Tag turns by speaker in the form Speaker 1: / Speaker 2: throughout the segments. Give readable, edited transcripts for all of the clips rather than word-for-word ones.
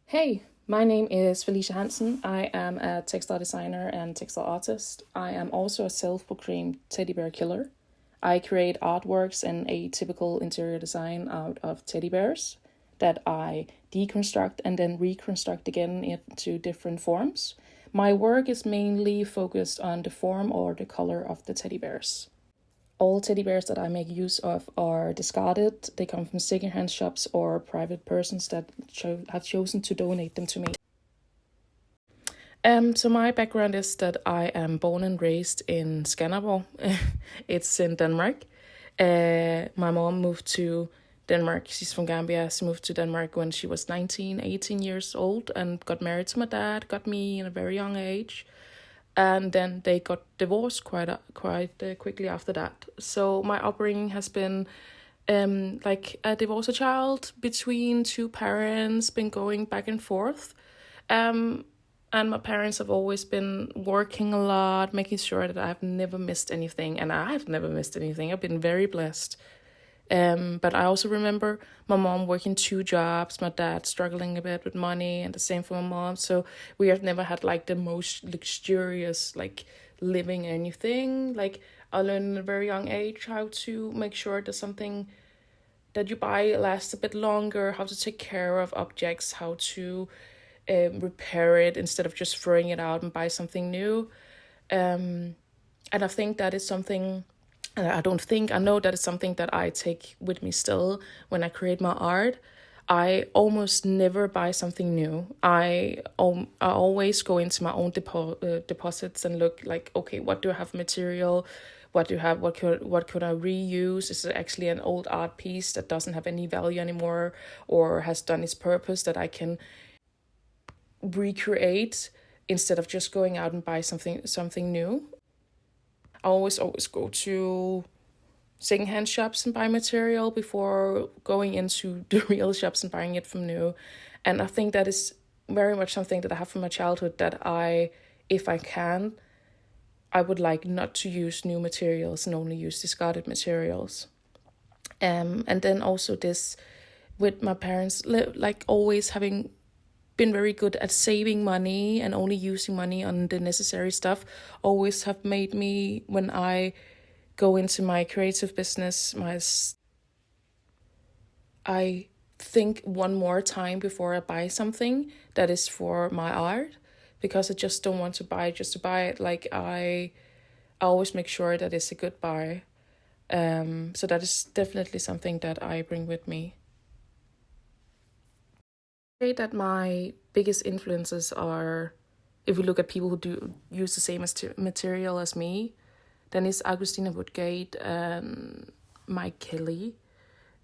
Speaker 1: Hey, my name is Felicia Hansen. I am a textile designer and textile artist. I am also a self-proclaimed teddy bear killer. I create artworks and atypical interior design out of teddy bears that I deconstruct and then reconstruct again into different forms. My work is mainly focused on the form or the color of the teddy bears. All teddy bears that I make use of are discarded. They come from secondhand shops or private persons that have chosen to donate them to me. So my background is that I am born and raised in Skanderborg. It's in Denmark. My mom moved to Denmark. She's from Gambia. She moved to Denmark when she was 19, 18 years old and got married to my dad, got me in a very young age. And then they got divorced quite quickly after that. So my upbringing has been like a divorced child between two parents, been going back and forth. And my parents have always been working a lot, making sure that I've never missed anything. And I have never missed anything. I've been very blessed. But I also remember my mom working two jobs, my dad struggling a bit with money, and the same for my mom. So we have never had like the most luxurious like living or anything. Like I learned at a very young age how to make sure that something that you buy lasts a bit longer, how to take care of objects, how to repair it instead of just throwing it out and buy something new. And I think that is something, I know that is something that I take with me still when I create my art. I almost never buy something new. I always go into my own deposits and look like, okay, what do I have material? What do you have? What could I reuse? Is it actually an old art piece that doesn't have any value anymore or has done its purpose that I can recreate instead of just going out and buy something new? I always go to secondhand shops and buy material before going into the real shops and buying it from new. And I think that is very much something that I have from my childhood, that if I can, I would like not to use new materials and only use discarded materials. And then also this with my parents, like always having been very good at saving money and only using money on the necessary stuff, always have made me, when I go into my creative business, I think one more time before I buy something that is for my art, because I just don't want to buy it just to buy it. Like I always make sure that it's a good buy. So that is definitely something that I bring with me. I say that my biggest influences are, if we look at people who do use the same material as me, then it's Augustina Woodgate and Mike Kelly.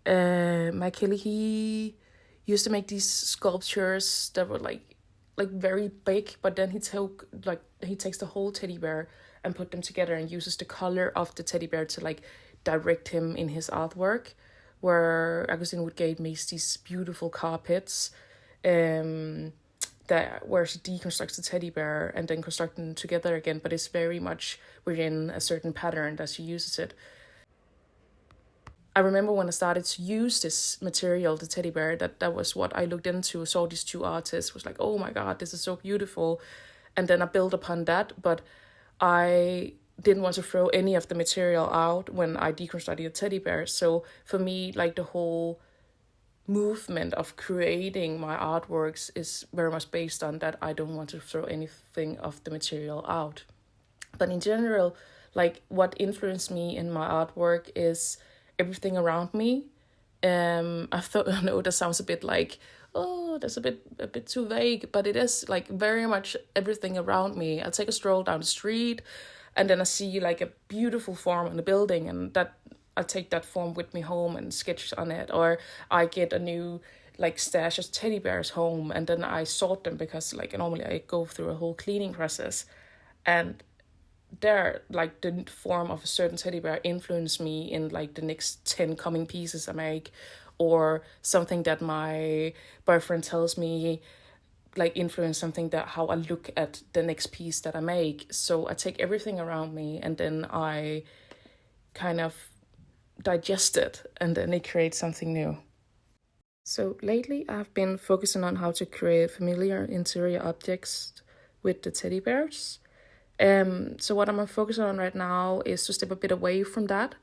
Speaker 1: Mike Kelly, he used to make these sculptures that were like very big, but then he takes the whole teddy bear and put them together and uses the color of the teddy bear to like direct him in his artwork. Where Augustine Woodgate makes these beautiful carpets, that where she deconstructs the teddy bear and then constructs them together again, but it's very much within a certain pattern that she uses it. I remember when I started to use this material, the teddy bear, that was what I looked into, saw these two artists, was like, oh my God, this is so beautiful. And then I built upon that, but I didn't want to throw any of the material out when I deconstructed the teddy bear. So for me, like the whole movement of creating my artworks is very much based on that. I don't want to throw anything of the material out. But in general, like what influenced me in my artwork is everything around me. I know that sounds a bit like, oh, that's a bit too vague, but it is like very much everything around me. I'll take a stroll down the street and then I see like a beautiful form in the building, and that I take that form with me home and sketch on it. Or I get a new like stash of teddy bears home and then I sort them, because like normally I go through a whole cleaning process, and there like the form of a certain teddy bear influenced me in like the next 10 coming pieces I make, or something that my boyfriend tells me like influence something that how I look at the next piece that I make. So I take everything around me and then I kind of digest it and then it creates something new. So lately I've been focusing on how to create familiar interior objects with the teddy bears. So what I'm focusing on right now is to step a bit away from that.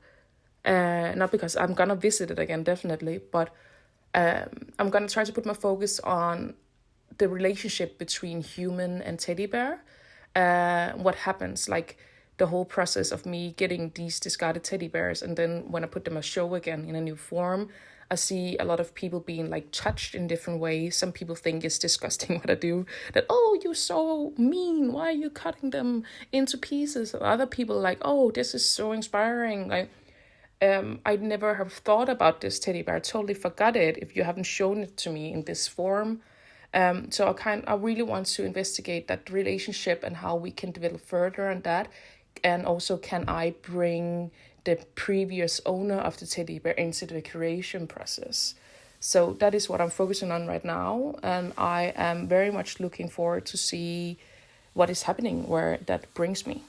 Speaker 1: Not because I'm gonna visit it again, definitely, but I'm gonna try to put my focus on the relationship between human and teddy bear. What happens, like the whole process of me getting these discarded teddy bears, and then when I put them a show again in a new form, I see a lot of people being like touched in different ways. Some people think it's disgusting what I do, that, oh, you're so mean, why are you cutting them into pieces? Other people like, oh, this is so inspiring. Like, I'd never have thought about this teddy bear. I totally forgot it if you haven't shown it to me in this form. So I really want to investigate that relationship and how we can develop further on that. And also, can I bring the previous owner of the teddy bear into the creation process? So that is what I'm focusing on right now. And I am very much looking forward to see what is happening, where that brings me.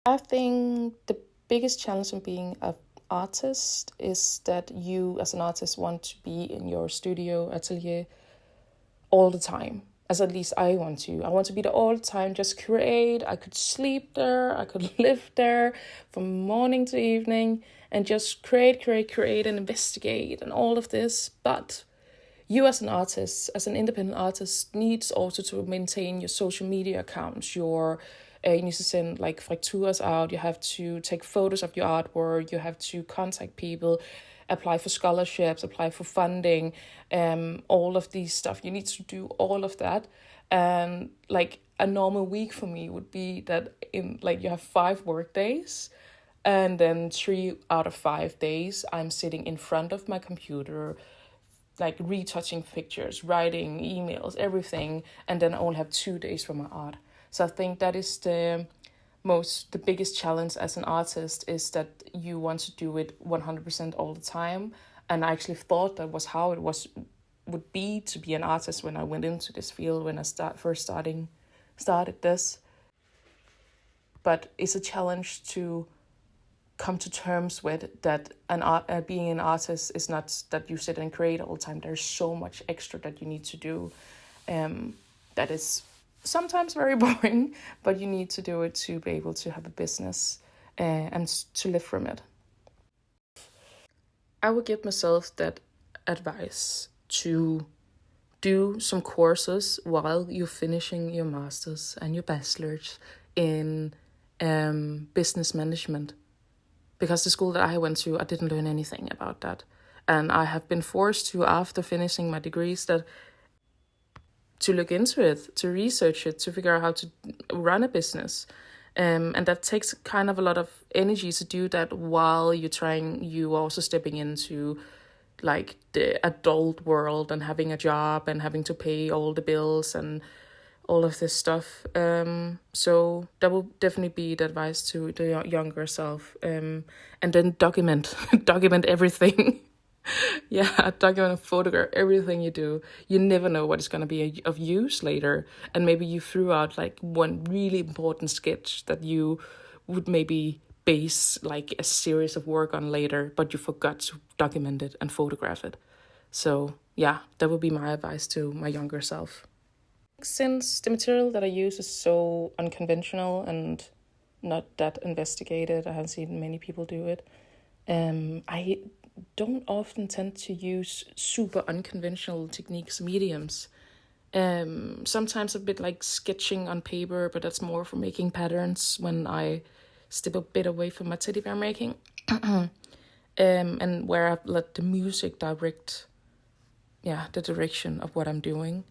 Speaker 1: I think the biggest challenge in being an artist is that you, as an artist, want to be in your studio, atelier, all the time. As at least I want to. I want to be there all the time, just create. I could sleep there, I could live there from morning to evening and just create, and investigate and all of this. But you as an artist, as an independent artist, needs also to maintain your social media accounts, you need to send like factures out, you have to take photos of your artwork, you have to contact people, apply for scholarships, apply for funding, all of these stuff. You need to do all of that. And like a normal week for me would be that in like you have 5 work days, and then 3 out of 5 days I'm sitting in front of my computer, like retouching pictures, writing emails, everything, and then I only have 2 days for my art. So I think that is the biggest challenge as an artist, is that you want to do it 100% all the time. And I actually thought that was how it would be to be an artist when I went into this field, when I started this. But it's a challenge to come to terms with that being an artist is not that you sit and create all the time. There's so much extra that you need to do, that is sometimes very boring, but you need to do it to be able to have a business, and to live from it. I would give myself that advice to do some courses while you're finishing your master's and your bachelor's in business management. Because the school that I went to, I didn't learn anything about that. And I have been forced to, after finishing my degrees, to look into it, to research it, to figure out how to run a business. And that takes kind of a lot of energy to do that while you also stepping into like the adult world and having a job and having to pay all the bills and all of this stuff. So that will definitely be the advice to the younger self. And then document everything. Yeah, document and photograph everything you do. You never know what is going to be of use later. And maybe you threw out like one really important sketch that you would maybe base like a series of work on later, but you forgot to document it and photograph it. So yeah, that would be my advice to my younger self. Since the material that I use is so unconventional and not that investigated, I haven't seen many people do it. I don't often tend to use super unconventional techniques, mediums. Sometimes a bit like sketching on paper, but that's more for making patterns when I step a bit away from my teddy bear making. And where I let the music direct, the direction of what I'm doing.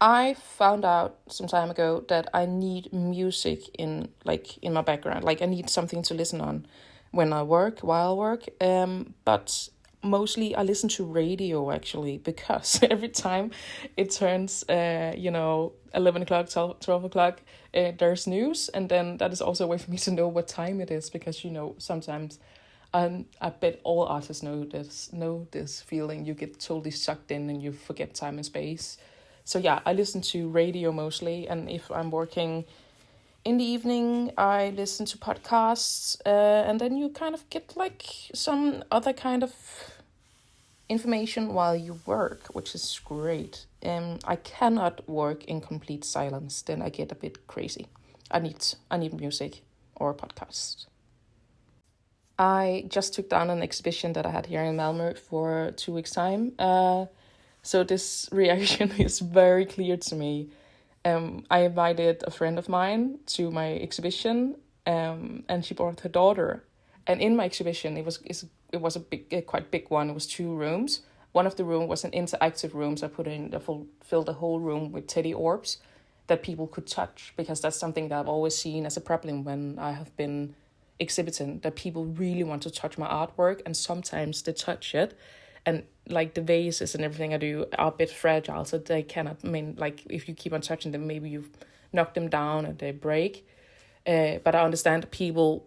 Speaker 1: I found out some time ago that I need music in my background. Like I need something to listen on when I work, while I work. But mostly I listen to radio actually, because every time it turns 11 o'clock, 12 o'clock, there's news, and then that is also a way for me to know what time it is, because sometimes I bet all artists know this feeling. You get totally sucked in and you forget time and space. So yeah, I listen to radio mostly, and if I'm working in the evening, I listen to podcasts, and then you kind of get like some other kind of information while you work, which is great. I cannot work in complete silence, then I get a bit crazy. I need music or a podcast. I just took down an exhibition that I had here in Malmö for 2 weeks' time. So this reaction is very clear to me. I invited a friend of mine to my exhibition, and she brought her daughter. And in my exhibition, it was quite big one. It was 2 rooms. One of the room was an interactive room, so I filled the whole room with teddy orbs that people could touch, because that's something that I've always seen as a problem when I have been exhibiting, that people really want to touch my artwork, and sometimes they touch it, and like the vases and everything I do are a bit fragile, so they cannot, like if you keep on touching them, maybe you knock them down and they break. But I understand people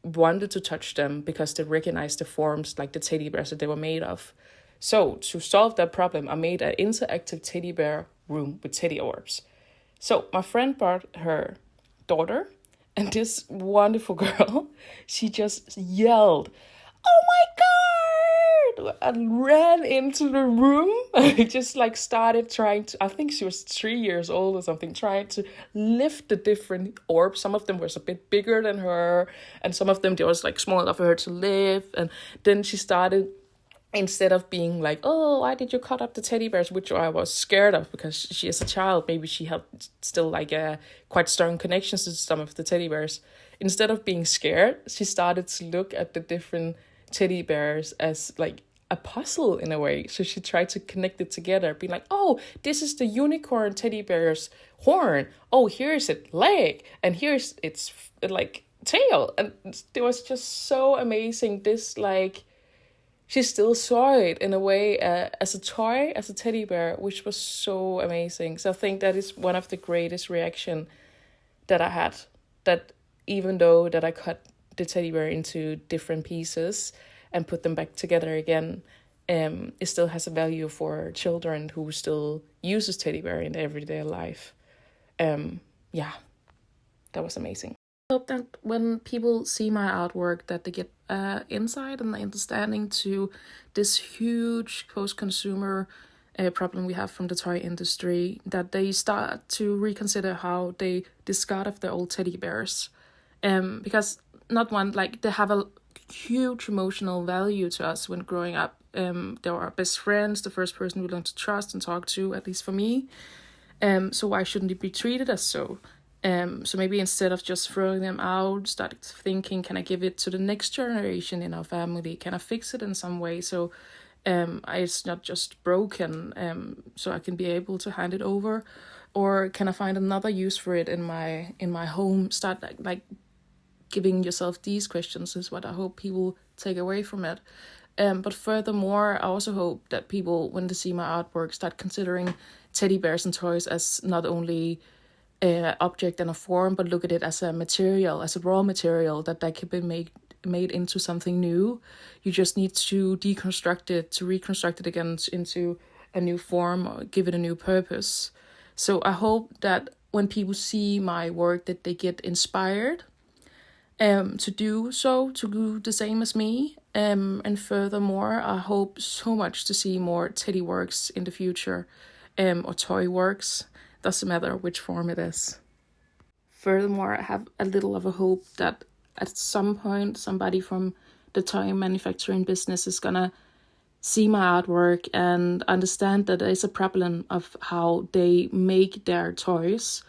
Speaker 1: wanted to touch them because they recognized the forms, like the teddy bears that they were made of. So to solve that problem, I made an interactive teddy bear room with teddy orbs. So my friend brought her daughter, and this wonderful girl, she just yelled, "Oh my God!" and ran into the room. Just like started trying to, I think she was 3 years old or something, trying to lift the different orbs. Some of them was a bit bigger than her, and some of them they was like small enough for her to lift. And then she started, instead of being like, "Oh, why did you cut up the teddy bears?" which I was scared of, because she is a child. Maybe she had still like a quite strong connections to some of the teddy bears. Instead of being scared, she started to look at the different teddy bears as like a puzzle in a way. So she tried to connect it together, being like, "Oh, this is the unicorn teddy bear's horn. Oh, here's its leg, and here's its like tail." And it was just so amazing. This like, she still saw it in a way as a toy, as a teddy bear, which was so amazing. So I think that is one of the greatest reaction that I had. That even though that I cut the teddy bear into different pieces and put them back together again, it still has a value for children who still uses teddy bear in their everyday life. Yeah, that was amazing. I hope that when people see my artwork, that they get insight and understanding to this huge post-consumer problem we have from the toy industry, that they start to reconsider how they discard of their old teddy bears. Because not one, like they have a huge emotional value to us when growing up. They were our best friends, the first person we learned to trust and talk to, at least for me. So why shouldn't it be treated as so? So maybe instead of just throwing them out, start thinking, can I give it to the next generation in our family? Can I fix it in some way so it's not just broken, so I can be able to hand it over? Or can I find another use for it in my home? Start like giving yourself these questions is what I hope people take away from it. But furthermore, I also hope that people, when they see my artwork, start considering teddy bears and toys as not only object and a form, but look at it as a material, as a raw material that can be made into something new. You just need to deconstruct it, to reconstruct it again into a new form, or give it a new purpose. So I hope that when people see my work, that they get inspired to do so, to do the same as me. And furthermore, I hope so much to see more teddy works in the future, or toy works. Doesn't matter which form it is. Furthermore, I have a little of a hope that at some point somebody from the toy manufacturing business is gonna see my artwork and understand that there is a problem of how they make their toys.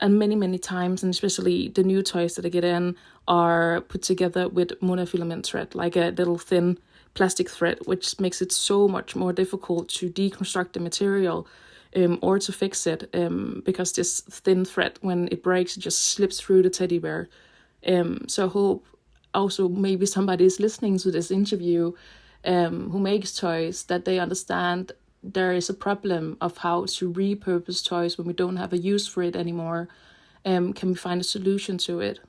Speaker 1: And many times, and especially the new toys that I get in, are put together with monofilament thread, like a little thin plastic thread, which makes it so much more difficult to deconstruct the material. Or to fix it, because this thin thread, when it breaks, it just slips through the teddy bear. So I hope also maybe somebody is listening to this interview who makes toys, that they understand there is a problem of how to repurpose toys when we don't have a use for it anymore. Can we find a solution to it?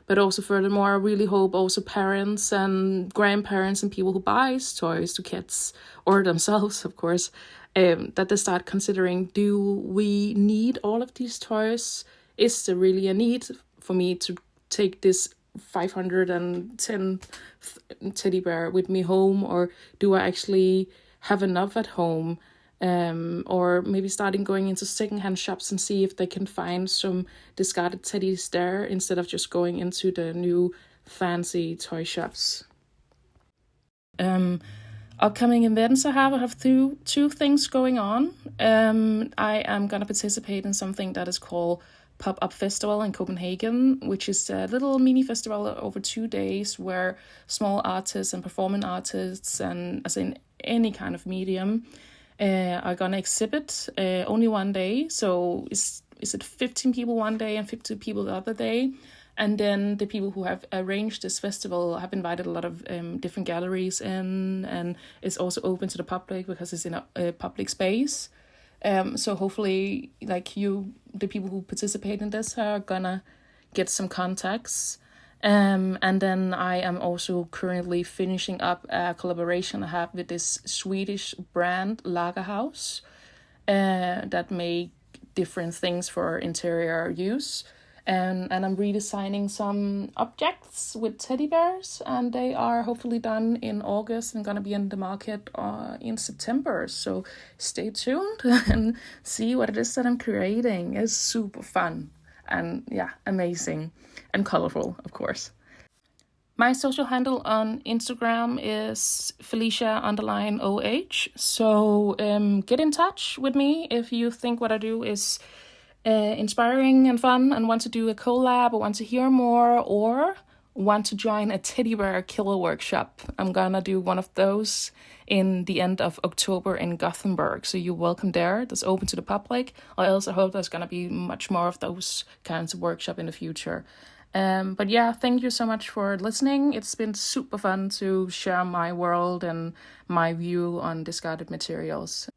Speaker 1: But also furthermore, I really hope also parents and grandparents and people who buys toys to kids, or themselves, of course, that they start considering, do we need all of these toys? Is there really a need for me to take this 510 teddy bear with me home, or do I actually have enough at home? Or maybe starting going into secondhand shops and see if they can find some discarded teddies there instead of just going into the new fancy toy shops. Upcoming events I have two things going on. I am gonna participate in something that is called Pop-Up Festival in Copenhagen, which is a little mini festival over 2 days where small artists and performing artists, and as in any kind of medium, are gonna exhibit only one day. So is it 15 people one day and 50 people the other day? And then the people who have arranged this festival have invited a lot of different galleries in, and it's also open to the public because it's in a public space. So hopefully, like the people who participate in this are gonna get some contacts. And then I am also currently finishing up a collaboration I have with this Swedish brand Lagerhaus that make different things for interior use. And I'm redesigning some objects with teddy bears, and they are hopefully done in August and gonna be in the market in September. So stay tuned and see what it is that I'm creating. It's super fun and amazing and colorful, of course. My social handle on Instagram is Felicia_OH. So get in touch with me if you think what I do is inspiring and fun and want to do a collab, or want to hear more, or want to join a teddy bear killer workshop. I'm gonna do one of those in the end of October in Gothenburg, so you're welcome there. That's open to the public. I also hope there's gonna be much more of those kinds of workshop in the future. But yeah, thank you so much for listening. It's been super fun to share my world and my view on discarded materials.